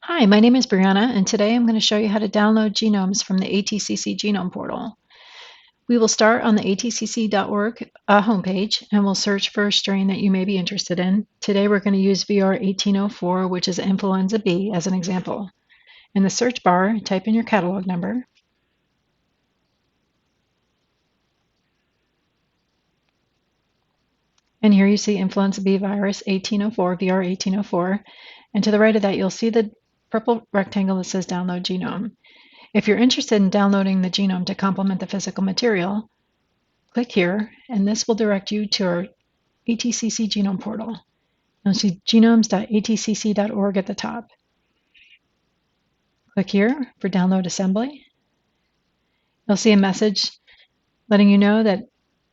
Hi, my name is Briana, and today I'm going to show you how to download genomes from the ATCC Genome Portal. We will start on the atcc.org homepage, and we'll search for a strain that you may be interested in. Today we're going to use VR 1804, which is influenza B, as an example. In the search bar, type in your catalog number. And here you see influenza B virus 1804, VR 1804. And to the right of that, you'll see the purple rectangle that says download genome. If you're interested in downloading the genome to complement the physical material, click here, and this will direct you to our ATCC Genome Portal. You'll see genomes.atcc.org at the top. Click here for Download Assembly. You'll see a message letting you know that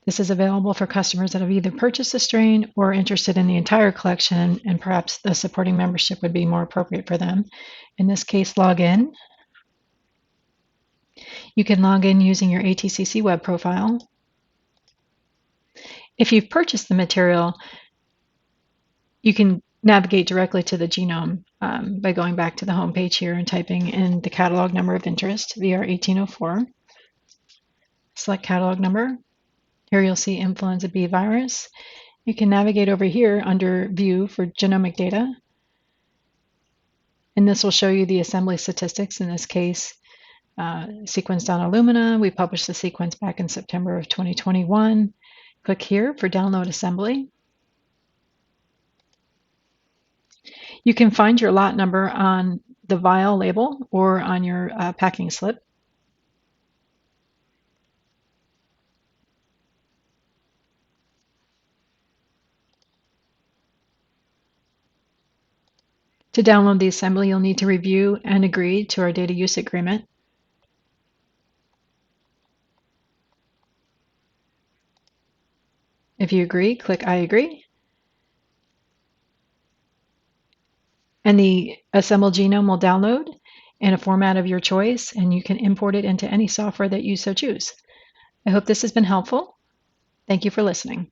this is available for customers that have either purchased a strain or are interested in the entire collection, and perhaps the supporting membership would be more appropriate for them. In this case, log in. You can log in using your ATCC web profile. If you've purchased the material, you can navigate directly to the genome by going back to the home page here and typing in the catalog number of interest, VR 1804. Select catalog number. Here you'll see influenza B virus. You can navigate over here under View for genomic data. And this will show you the assembly statistics. In this case, sequenced on Illumina. We published the sequence back in September of 2021. Click here for Download Assembly. You can find your lot number on the vial label or on your packing slip. To download the assembly, you'll need to review and agree to our data use agreement. If you agree, click I agree. And the assembled genome will download in a format of your choice, and you can import it into any software that you so choose. I hope this has been helpful. Thank you for listening.